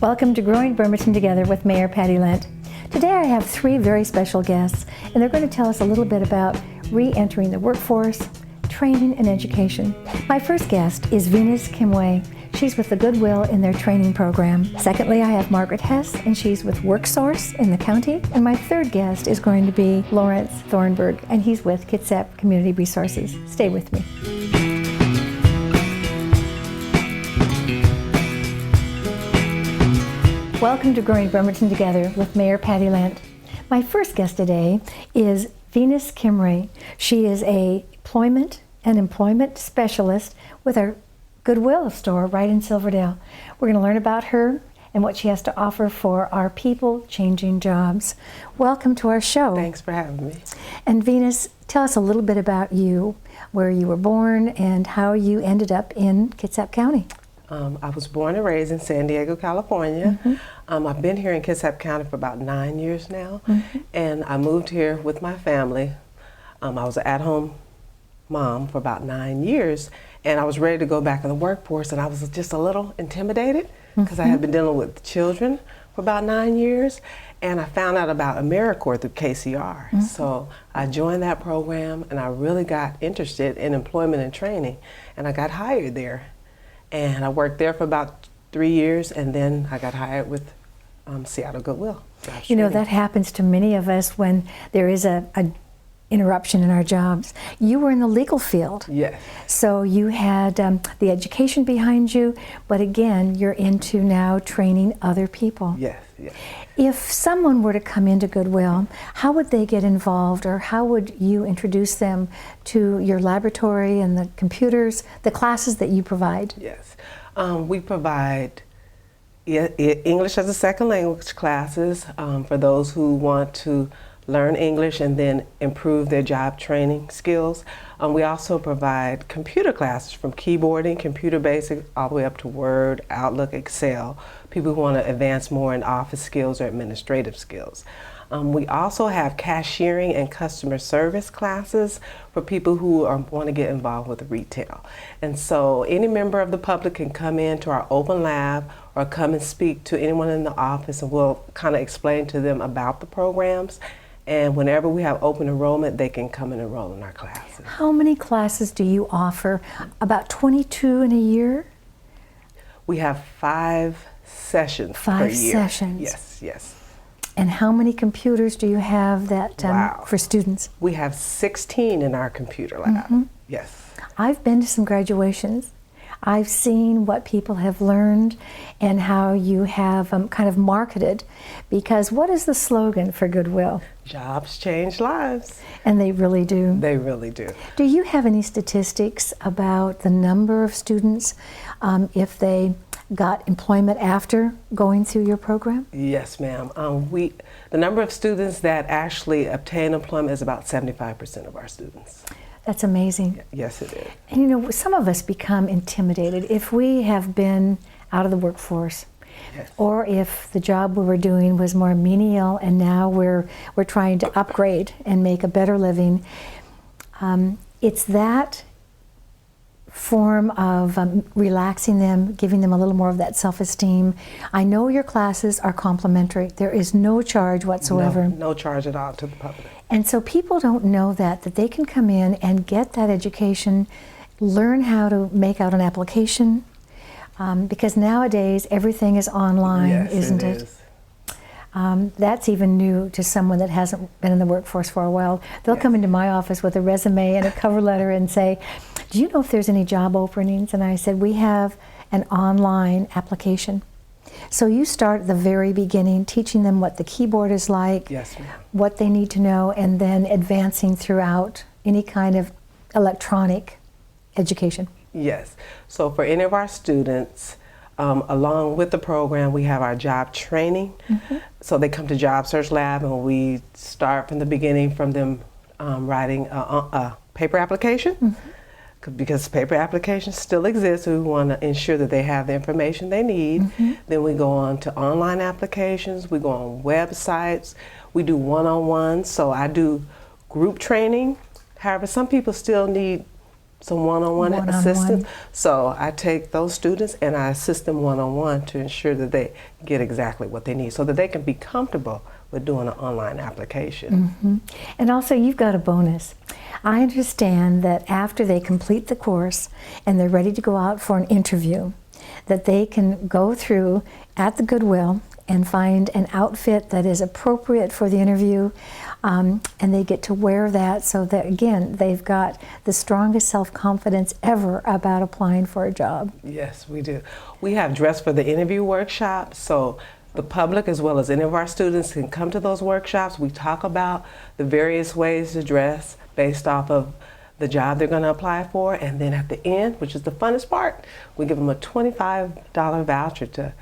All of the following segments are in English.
Welcome to Growing Bremerton Together with Mayor Patty Lent. Today I have three very special guests, and they're going to tell us a little bit about re-entering the workforce, training, and education. My first guest is Venus Kimway. She's with the Goodwill in their training program. Secondly, I have Margaret Hess, and she's with WorkSource in the county. And my third guest is going to be Lawrence Thornburg, and he's with Kitsap Community Resources. Stay with me. Welcome to Growing Bremerton Together with Mayor Patty Lent. My first guest today is Venus Kimway. She is a employment specialist with our Goodwill store right in Silverdale. We're going to learn about her and what she has to offer for our people changing jobs. Welcome to our show. Thanks for having me. And Venus, tell us a little bit about you, where you were born and how you ended up in Kitsap County. I was born and raised in San Diego, California. I've been here in Kitsap County for about 9 years now, and I moved here with my family. I was an at-home mom for about 9 years, and I was ready to go back in the workforce, and I was just a little intimidated because I had been dealing with children for about 9 years, and I found out about AmeriCorps through KCR. So I joined that program, and I really got interested in employment and training, and I got hired there. And I worked there for about 3 years, and then I got hired with Seattle Goodwill. You know, that happens to many of us when there is a interruption in our jobs. You were in the legal field. Yes. So you had the education behind you, but again, you're into now training other people. Yes, yes. If someone were to come into Goodwill, how would they get involved, or how would you introduce them to your laboratory and the computers, the classes that you provide? Yes. We provide English as a second language classes for those who want to learn English and then improve their job training skills. We also provide computer classes from keyboarding, computer basics, all the way up to Word, Outlook, Excel, people who want to advance more in office skills or administrative skills. We also have cashiering and customer service classes for people who want to get involved with retail. And so any member of the public can come into our open lab or come and speak to anyone in the office, and we'll kind of explain to them about the programs. And whenever we have open enrollment, they can come and enroll in our classes. How many classes do you offer? About 22 in a year? We have 5 sessions per year. 5 sessions? Yes, yes. And how many computers do you have that for students? We have 16 in our computer lab. Yes. I've been to some graduations. I've seen what people have learned and how you have kind of marketed, because what is the slogan for Goodwill? Jobs change lives. And they really do. They really do. Do you have any statistics about the number of students if they got employment after going through your program? Yes, ma'am. The number of students that actually obtain employment is about 75% of our students. That's amazing. Yes, it is. And you know, some of us become intimidated if we have been out of the workforce, or if the job we were doing was more menial and now we're trying to upgrade and make a better living. It's that form of relaxing them, giving them a little more of that self-esteem. I know your classes are complimentary. There is no charge whatsoever. No charge at all to the public. And so people don't know that they can come in and get that education, learn how to make out an application, because nowadays everything is online, isn't it? Is. That's even new to someone that hasn't been in the workforce for a while. They'll come into my office with a resume and a cover letter and say, do you know if there's any job openings? And I said, we have an online application. So you start at the very beginning, teaching them what the keyboard is like, what they need to know, and then advancing throughout any kind of electronic education. Yes. So for any of our students, along with the program, we have our job training. So they come to Job Search Lab, and we start from the beginning, from them writing a paper application. Because paper applications still exist, so we want to ensure that they have the information they need. Then we go on to online applications, we go on websites, we do one-on-ones, so I do group training. However, some people still need some one-on-one One-on-one. assistance. So I take those students and I assist them one-on-one to ensure that they get exactly what they need so that they can be comfortable with doing an online application. And also, you've got a bonus. I understand that after they complete the course and they're ready to go out for an interview, that they can go through at the Goodwill and find an outfit that is appropriate for the interview, and they get to wear that so that, again, they've got the strongest self-confidence ever about applying for a job. Yes, we do. We have Dress for the Interview workshops, so the public as well as any of our students can come to those workshops. We talk about the various ways to dress based off of the job they're going to apply for, and then at the end, which is the funnest part, we give them a $25 voucher to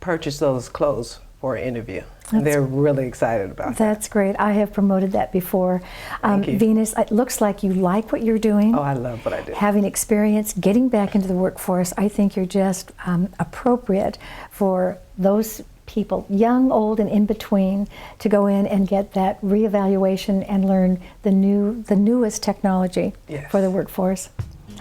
purchase those clothes for an interview. And they're really excited about that. That's great. I have promoted that before. Thank you. Venus, it looks like you like what you're doing. Oh, I love what I do. Having experience, getting back into the workforce, I think you're just appropriate for those people, young, old, and in between, to go in and get that reevaluation and learn the newest technology Yes. for the workforce.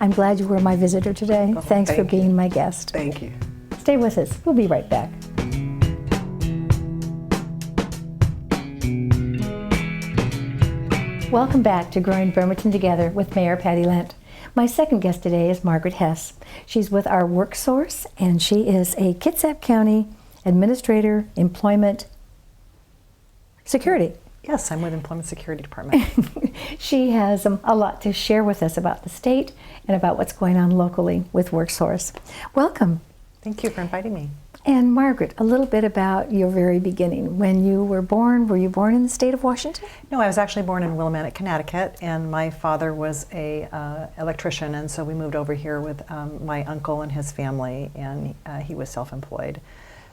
I'm glad you were my visitor today. Oh, Thanks for thank you. being my guest. Thank you. Stay with us. We'll be right back. Welcome back to Growing Bremerton Together with Mayor Patty Lent. My second guest today is Margaret Hess. She's with our WorkSource, and she is a Kitsap County Administrator, Employment Security. Yes, I'm with Employment Security Department. She has a lot to share with us about the state and about what's going on locally with WorkSource. Welcome. Thank you for inviting me. And Margaret, a little bit about your very beginning. When you were you born in the state of Washington? No, I was actually born in Willamette, Connecticut, and my father was a electrician, and so we moved over here with my uncle and his family, and he was self-employed.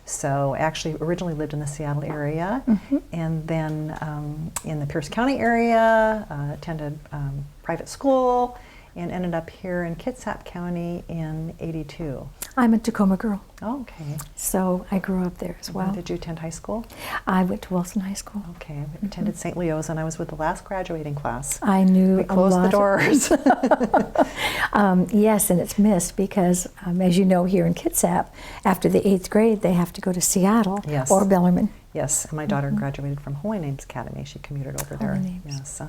So I actually originally lived in the Seattle area, and then in the Pierce County area, attended private school, and ended up here in Kitsap County in '82. I'm a Tacoma girl, Oh, okay. so I grew up there as well. Did you attend high school? I went to Wilson High School. Okay, I attended St. Leo's, and I was with the last graduating class. I knew We closed the doors. Yes, and it's missed because, as you know, here in Kitsap, after the 8th grade, they have to go to Seattle Yes. or Bellarmine. Yes, and my daughter graduated from Holy Names Academy. She commuted over there. Names. Yes,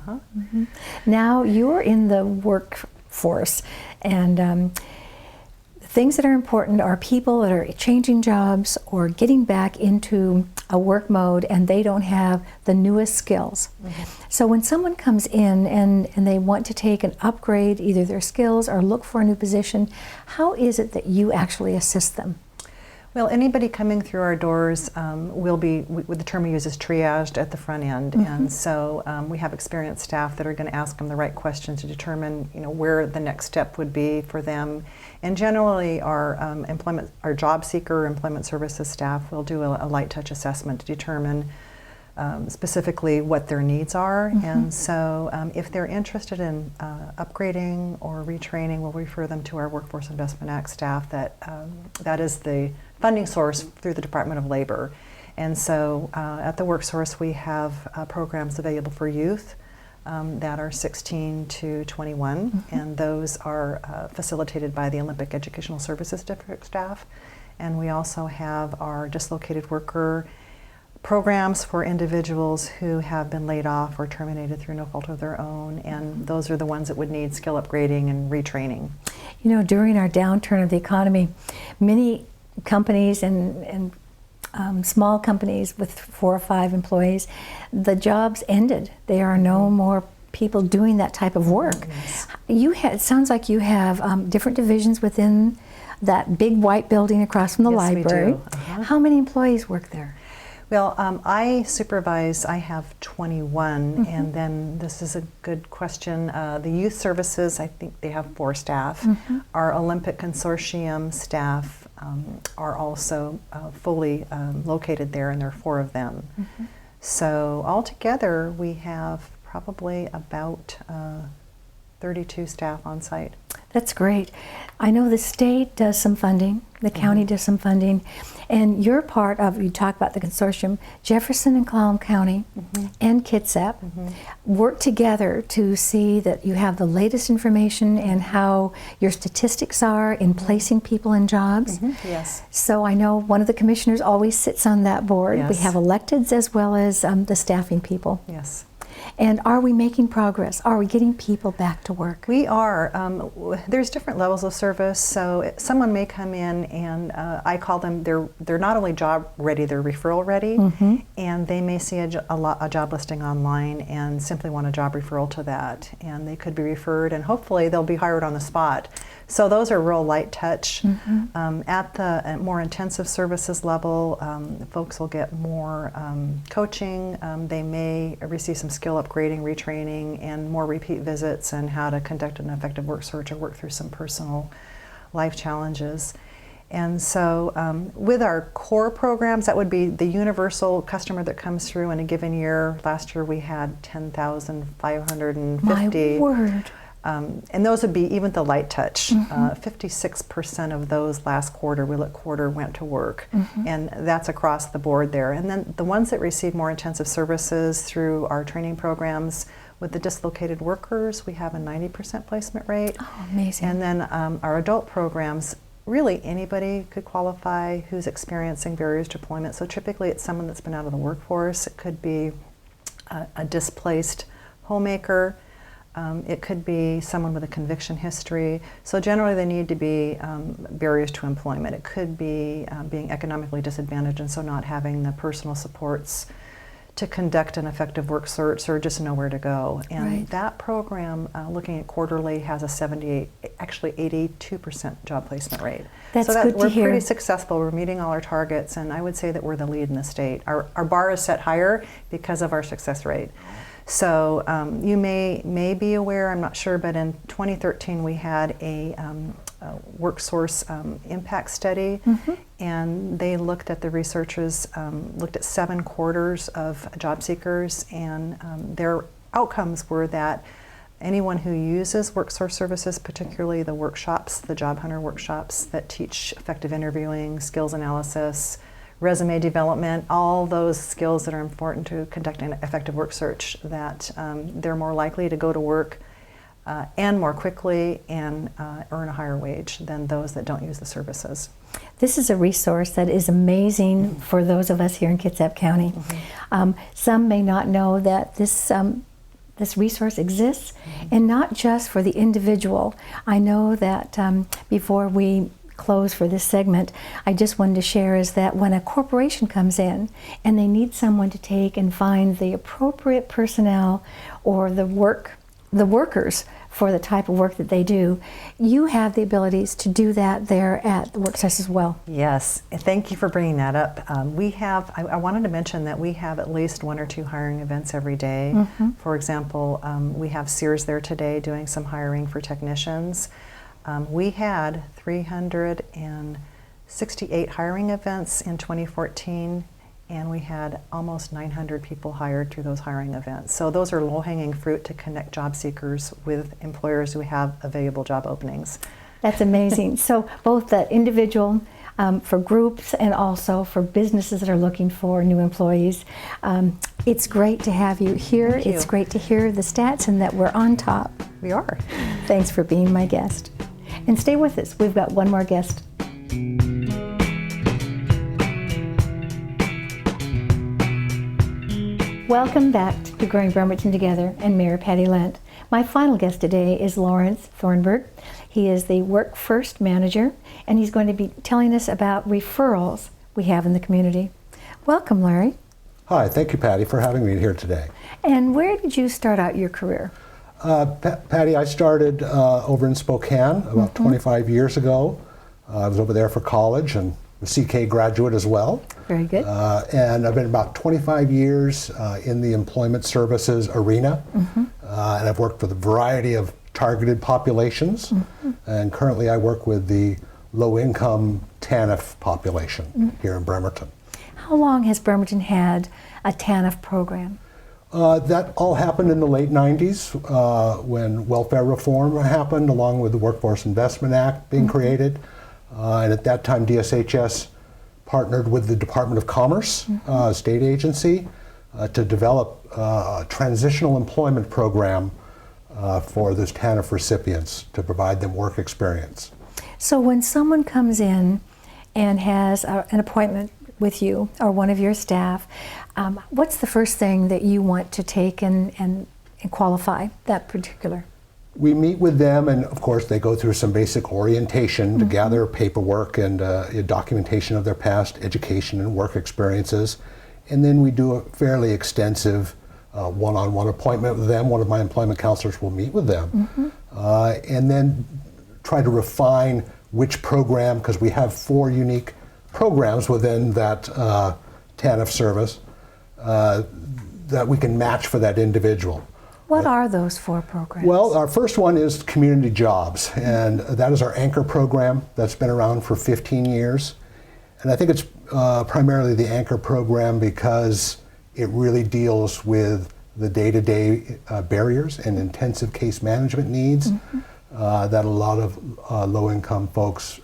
Now you're in the workforce, and things that are important are people that are changing jobs or getting back into a work mode and they don't have the newest skills. So when someone comes in and they want to take an upgrade, either their skills or look for a new position, how is it that you actually assist them? Well, anybody coming through our doors will be, the term we use is triaged at the front end, and so we have experienced staff that are going to ask them the right questions to determine, where the next step would be for them. And generally, our job seeker, employment services staff will do a light touch assessment to determine specifically what their needs are. And so, if they're interested in upgrading or retraining, we'll refer them to our Workforce Investment Act staff. That is the funding source through the Department of Labor. And so at the WorkSource we have programs available for youth that are 16 to 21, and those are facilitated by the Olympic Educational Services District staff. And we also have our dislocated worker programs for individuals who have been laid off or terminated through no fault of their own, and those are the ones that would need skill upgrading and retraining. During our downturn of the economy, many companies and small companies with 4 or 5 employees, the jobs ended. There are no more people doing that type of work. It sounds like you have different divisions within that big white building across from the library. We do. How many employees work there? Well, I have 21, and then this is a good question. The youth services, I think they have 4 staff. Our Olympic Consortium staff are also fully located there, and there are 4 of them. So altogether, we have probably about 32 staff on site. That's great. I know the state does some funding, the county does some funding, and you're part of, you talk about the consortium, Jefferson and Clallam County and Kitsap work together to see that you have the latest information and how your statistics are in placing people in jobs. Yes. So I know one of the commissioners always sits on that board. We Yes. have electeds as well as the staffing people. Yes. And are we making progress? Are we getting people back to work? We are. There's different levels of service. So someone may come in and I call them, they're not only job ready, they're referral ready. And they may see a job listing online and simply want a job referral to that. And they could be referred and hopefully they'll be hired on the spot. So those are real light touch. At the more intensive services level, folks will get more coaching. They may receive some skill upgrading, retraining, and more repeat visits and how to conduct an effective work search or work through some personal life challenges. And so with our core programs, that would be the universal customer that comes through in a given year. Last year we had 10,550. My word. And those would be even the light touch. 56% of those last quarter went to work. And that's across the board there. And then the ones that receive more intensive services through our training programs, with the dislocated workers, we have a 90% placement rate. Oh, amazing. And then our adult programs, really anybody could qualify who's experiencing barriers to employment. So typically it's someone that's been out of the workforce. It could be a displaced homemaker. It could be someone with a conviction history. So generally they need to be barriers to employment. It could be being economically disadvantaged and so not having the personal supports to conduct an effective work search or just know where to go. And that program, looking at quarterly, has a 82% job placement rate. That's so good to hear. We're pretty successful. We're meeting all our targets, and I would say that we're the lead in the state. Our bar is set higher because of our success rate. So you may be aware, I'm not sure, but in 2013 we had a WorkSource impact study, and they looked at, the researchers looked at 7 quarters of job seekers, and their outcomes were that anyone who uses WorkSource services, particularly the workshops, the job hunter workshops that teach effective interviewing, skills analysis, resume development, all those skills that are important to conduct an effective work search, that they're more likely to go to work and more quickly and earn a higher wage than those that don't use the services. This is a resource that is amazing for those of us here in Kitsap County. Some may not know that this resource exists, and not just for the individual. I know that before we close for this segment, I just wanted to share is that when a corporation comes in and they need someone to take and find the appropriate personnel or the workers for the type of work that they do, you have the abilities to do that there at the WorkSource as well. Yes, thank you for bringing that up. I wanted to mention that we have at least 1 or 2 hiring events every day. For example, we have Sears there today doing some hiring for technicians. We had 368 hiring events in 2014, and we had almost 900 people hired through those hiring events. So those are low-hanging fruit to connect job seekers with employers who have available job openings. That's amazing. So both the individual, for groups, and also for businesses that are looking for new employees. It's great to have you here. Thank you. It's great to hear the stats and that we're on top. We are. Thanks for being my guest. And stay with us. We've got one more guest. Welcome back to Growing Bremerton Together and Mayor Patty Lent. My final guest today is Lawrence Thornburg. He is the Work First Manager, and he's going to be telling us about referrals we have in the community. Welcome, Larry. Hi, thank you, Patty, for having me here today. And where did you start out your career? Patty, I started over in Spokane about 25 years ago. I was over there for college and a CK graduate as well. Very good. And I've been about 25 years in the employment services arena. And I've worked with a variety of targeted populations. And currently I work with the low-income TANF population here in Bremerton. How long has Bremerton had a TANF program? That all happened in the late 90s when welfare reform happened, along with the Workforce Investment Act being created. And at that time, DSHS partnered with the Department of Commerce, state agency, to develop a transitional employment program for those TANF recipients to provide them work experience. So when someone comes in and has an appointment with you or one of your staff, what's the first thing that you want to take and qualify that particular? We meet with them, and of course they go through some basic orientation to gather paperwork and documentation of their past education and work experiences. And then we do a fairly extensive one-on-one appointment with them. One of my employment counselors will meet with them and then try to refine which program, because we have 4 unique programs within that TANF service that we can match for that individual. What are those 4 programs? Well, our first one is Community Jobs, and that is our anchor program that's been around for 15 years. And I think it's primarily the anchor program because it really deals with the day-to-day barriers and intensive case management needs that a lot of low-income folks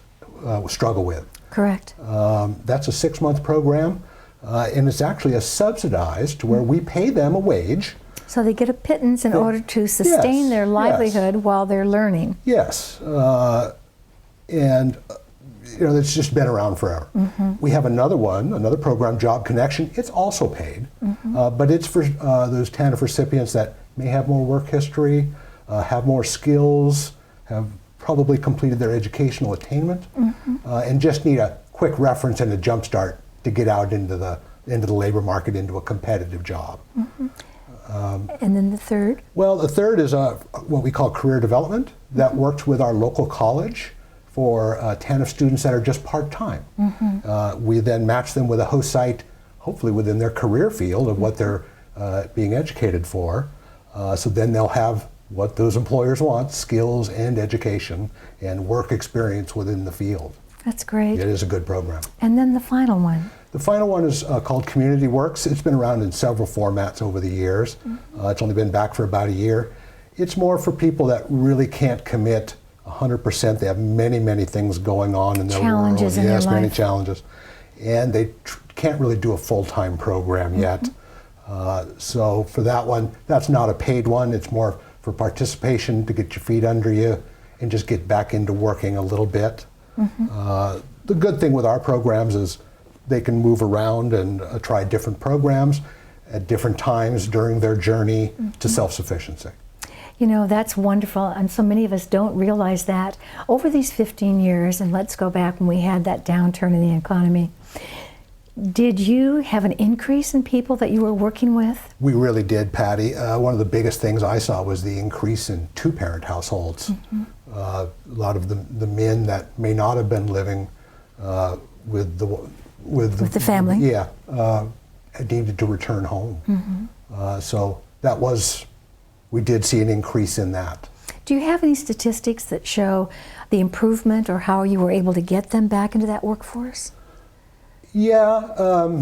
struggle with. Correct. That's a 6-month program, and it's actually a subsidized to where we pay them a wage. So they get a pittance in order to sustain their livelihood while they're learning. Yes, and you know, it's just been around forever. We have another program, Job Connection. It's also paid, but it's for those TANF recipients that may have more work history, have more skills, have probably completed their educational attainment, and just need a quick reference and a jump start to get out into the labor market, into a competitive job. And then the third? Well, the third is what we call career development. That works with our local college for TANF students that are just part-time. We then match them with a host site, hopefully within their career field of what they're being educated for. So then they'll have what those employers want, skills and education and work experience within the field. That's great. It is a good program. And then the final one? The final one is called Community Works. It's been around in several formats over the years. It's only been back for about a year. It's more for people that really can't commit 100%. They have many, many things going on in their challenges world. In yes, their many life. challenges. And they can't really do a full-time program yet. So for that one, that's not a paid one. It's more for participation, to get your feet under you and just get back into working a little bit. The good thing with our programs is they can move around and try different programs at different times during their journey to self-sufficiency. You know, that's wonderful, and so many of us don't realize that. Over these 15 years, and let's go back when we had that downturn in the economy, did you have an increase in people that you were working with? We really did, Patty. One of the biggest things I saw was the increase in 2-parent households. A lot of the men that may not have been living with the family. Yeah, needed to return home. So that we did see an increase in that. Do you have any statistics that show the improvement or how you were able to get them back into that workforce? Yeah,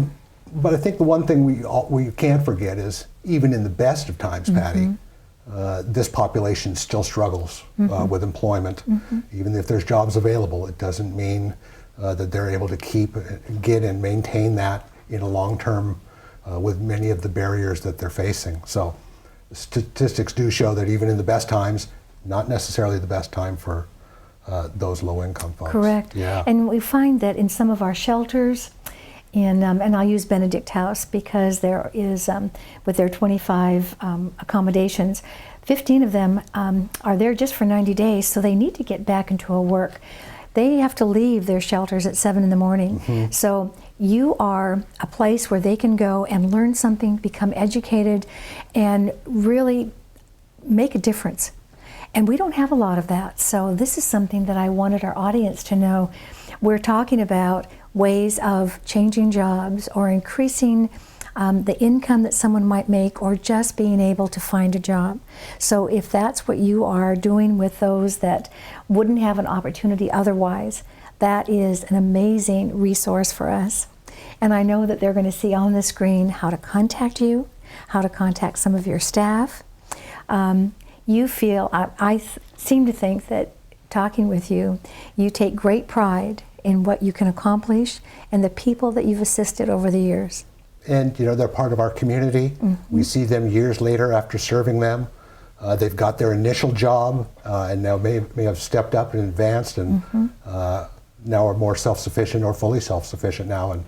but I think the one thing we can't forget is even in the best of times, Patty, this population still struggles with employment. Even if there's jobs available, it doesn't mean that they're able to get and maintain that in a long term with many of the barriers that they're facing. So statistics do show that even in the best times, not necessarily the best time for those low-income folks. Correct. Yeah. And we find that in some of our shelters, and I'll use Benedict House because there is, with their 25 accommodations, 15 of them are there just for 90 days, so they need to get back into a work. They have to leave their shelters at 7 in the morning. So you are a place where they can go and learn something, become educated, and really make a difference. And we don't have a lot of that. So this is something that I wanted our audience to know. We're talking about ways of changing jobs or increasing the income that someone might make, or just being able to find a job. So if that's what you are doing with those that wouldn't have an opportunity otherwise, that is an amazing resource for us. And I know that they're going to see on the screen how to contact you, how to contact some of your staff. You feel, I seem to think that talking with you, you take great pride in what you can accomplish and the people that you've assisted over the years. And you know, they're part of our community. We see them years later after serving them. They've got their initial job and now may have stepped up and advanced and now are more self-sufficient or fully self-sufficient now, and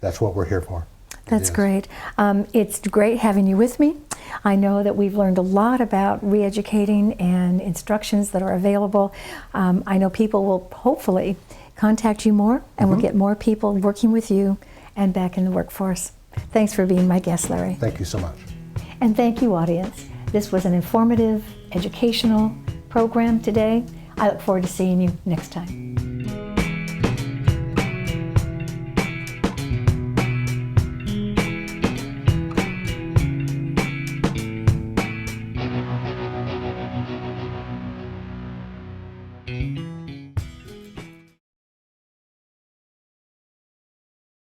that's what we're here for. That's great. It's great having you with me. I know that we've learned a lot about re-educating and instructions that are available. I know people will hopefully contact you more, and we'll get more people working with you and back in the workforce. Thanks for being my guest, Larry. Thank you so much. And thank you, audience. This was an informative, educational program today. I look forward to seeing you next time.